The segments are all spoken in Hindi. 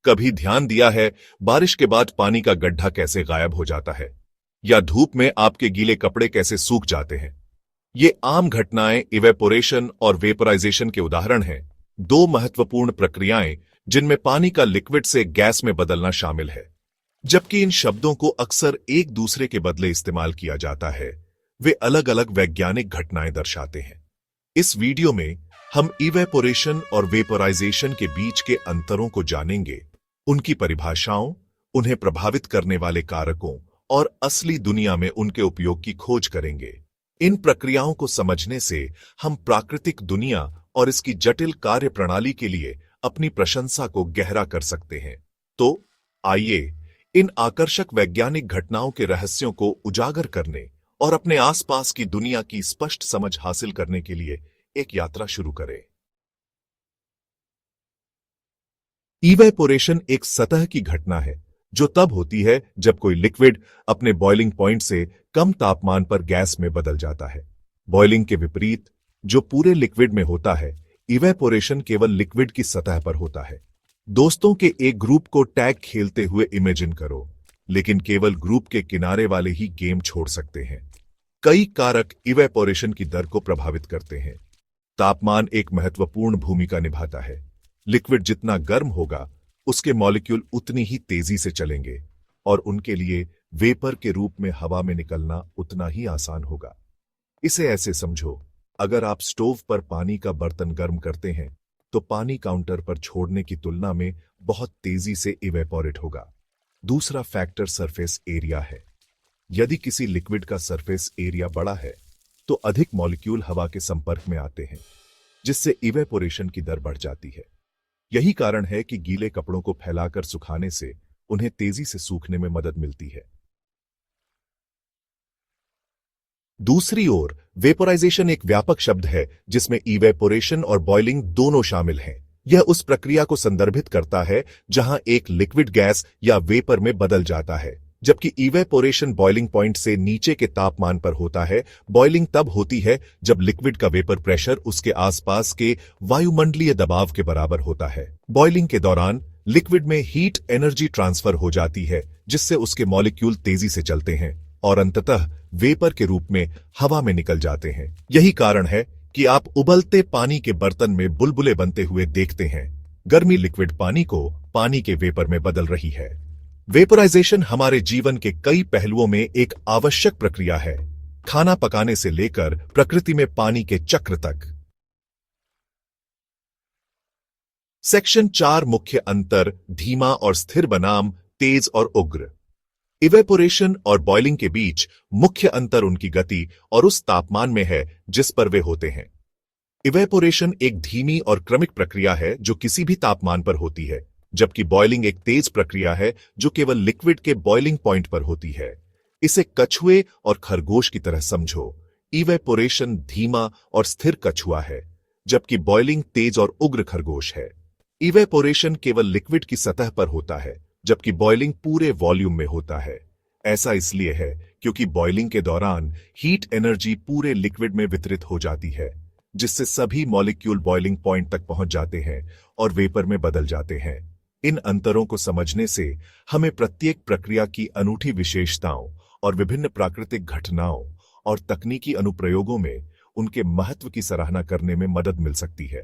कभी ध्यान दिया है बारिश के बाद पानी का गड्ढा कैसे गायब हो जाता है, या धूप में आपके गीले कपड़े कैसे सूख जाते हैं? ये आम घटनाएं इवेपोरेशन और वेपराइजेशन के उदाहरण हैं, दो महत्वपूर्ण प्रक्रियाएं जिनमें पानी का लिक्विड से गैस में बदलना शामिल है। जबकि इन शब्दों को अक्सर एक दूसरे के बदले इस्तेमाल किया जाता है, वे अलग अलग वैज्ञानिक घटनाएं दर्शाते हैं। इस वीडियो में हम इवेपोरेशन और वेपराइजेशन के बीच के अंतरों को जानेंगे, उनकी परिभाषाओं, उन्हें प्रभावित करने वाले कारकों और असली दुनिया में उनके उपयोग की खोज करेंगे। इन प्रक्रियाओं को समझने से हम प्राकृतिक दुनिया और इसकी जटिल कार्यप्रणाली के लिए अपनी प्रशंसा को गहरा कर सकते हैं। तो आइए इन आकर्षक वैज्ञानिक घटनाओं के रहस्यों को उजागर करने और अपने आसपास की दुनिया की स्पष्ट समझ हासिल करने के लिए एक यात्रा शुरू करें। इवेपोरेशन एक सतह की घटना है जो तब होती है जब कोई लिक्विड अपने बॉइलिंग पॉइंट से कम तापमान पर गैस में बदल जाता है। बॉइलिंग के विपरीत, जो पूरे लिक्विड में होता है, इवेपोरेशन केवल लिक्विड की सतह पर होता है। दोस्तों के एक ग्रुप को टैग खेलते हुए इमेजिन करो, लेकिन केवल ग्रुप के किनारे वाले ही गेम छोड़ सकते हैं। कई कारक इवेपोरेशन की दर को प्रभावित करते हैं। तापमान एक महत्वपूर्ण भूमिका निभाता है। लिक्विड जितना गर्म होगा, उसके मॉलिक्यूल उतनी ही तेजी से चलेंगे और उनके लिए वेपर के रूप में हवा में निकलना उतना ही आसान होगा। इसे ऐसे समझो, अगर आप स्टोव पर पानी का बर्तन गर्म करते हैं तो पानी काउंटर पर छोड़ने की तुलना में बहुत तेजी से इवेपोरेट होगा। दूसरा फैक्टर सरफेस एरिया है। यदि किसी लिक्विड का सरफेस एरिया बड़ा है तो अधिक मॉलिक्यूल हवा के संपर्क में आते हैं, जिससे इवेपोरेशन की दर बढ़ जाती है। यही कारण है कि गीले कपड़ों को फैलाकर सुखाने से उन्हें तेजी से सूखने में मदद मिलती है। दूसरी ओर, वेपोराइजेशन एक व्यापक शब्द है जिसमें इवेपोरेशन और बॉइलिंग दोनों शामिल हैं। यह उस प्रक्रिया को संदर्भित करता है जहां एक लिक्विड गैस या वेपर में बदल जाता है, जबकि इवेपोरेशन बॉइलिंग पॉइंट से नीचे के तापमान पर होता है। बॉइलिंग तब होती है जब लिक्विड का वेपर प्रेशर उसके आसपास के वायुमंडलीय दबाव के बराबर होता है। बॉइलिंग के दौरान लिक्विड में हीट एनर्जी ट्रांसफर हो जाती है, जिससे उसके मॉलिक्यूल तेजी से चलते हैं और अंततः वेपर के रूप में हवा में निकल जाते हैं। यही कारण है कि आप उबलते पानी के बर्तन में बुलबुले बनते हुए देखते हैं। गर्मी लिक्विड पानी को पानी के वेपर में बदल रही है। वेपराइजेशन हमारे जीवन के कई पहलुओं में एक आवश्यक प्रक्रिया है, खाना पकाने से लेकर प्रकृति में पानी के चक्र तक। सेक्शन 4 मुख्य अंतर धीमा और स्थिर बनाम तेज और उग्र। इवेपोरेशन और बॉइलिंग के बीच मुख्य अंतर उनकी गति और उस तापमान में है जिस पर वे होते हैं। इवेपोरेशन एक धीमी और क्रमिक प्रक्रिया है जो किसी भी तापमान पर होती है, जबकि बॉइलिंग एक तेज प्रक्रिया है जो केवल लिक्विड के बॉइलिंग पॉइंट पर होती है। इसे कछुए और खरगोश की तरह समझो। इवेपोरेशन धीमा और स्थिर कछुआ है, जबकि बॉइलिंग तेज और उग्र खरगोश है। इवेपोरेशन केवल लिक्विड की सतह पर होता है, जबकि बॉइलिंग पूरे वॉल्यूम में होता है। ऐसा इसलिए है क्योंकि बॉइलिंग के दौरान हीट एनर्जी पूरे लिक्विड में वितरित हो जाती है, जिससे सभी मॉलिक्यूल बॉइलिंग पॉइंट तक पहुंच जाते हैं और वेपर में बदल जाते हैं। इन अंतरों को समझने से हमें प्रत्येक प्रक्रिया की अनूठी विशेषताओं और विभिन्न प्राकृतिक घटनाओं और तकनीकी अनुप्रयोगों में उनके महत्व की सराहना करने में मदद मिल सकती है।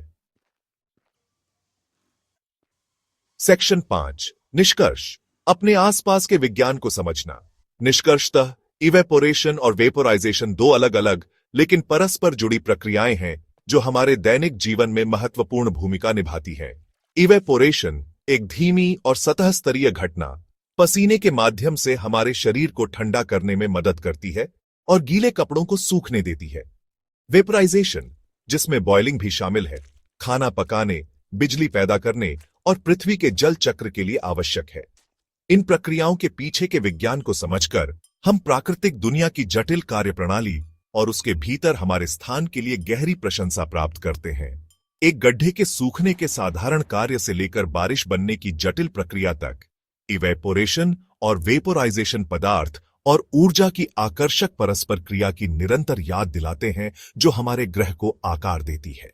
सेक्शन 5 निष्कर्ष। अपने आसपास के विज्ञान को समझना। निष्कर्षतः इवेपोरेशन और वेपोराइजेशन दो अलग अलग लेकिन परस्पर जुड़ी प्रक्रियाएं हैं जो हमारे दैनिक जीवन में महत्वपूर्ण भूमिका निभाती हैं। इवेपोरेशन एक धीमी और सतह स्तरीय घटना पसीने के माध्यम से हमारे शरीर को ठंडा करने में मदद करती है और गीले कपड़ों को सूखने देती है। वेपराइजेशन, जिसमें बॉइलिंग भी शामिल है, खाना पकाने, बिजली पैदा करने और पृथ्वी के जल चक्र के लिए आवश्यक है। इन प्रक्रियाओं के पीछे के विज्ञान को समझकर हम प्राकृतिक दुनिया की जटिल कार्यप्रणाली और उसके भीतर हमारे स्थान के लिए गहरी प्रशंसा प्राप्त करते हैं। एक गड्ढे के सूखने के साधारण कार्य से लेकर बारिश बनने की जटिल प्रक्रिया तक, इवेपोरेशन और वेपोराइजेशन पदार्थ और ऊर्जा की आकर्षक परस्पर क्रिया की निरंतर याद दिलाते हैं जो हमारे ग्रह को आकार देती है।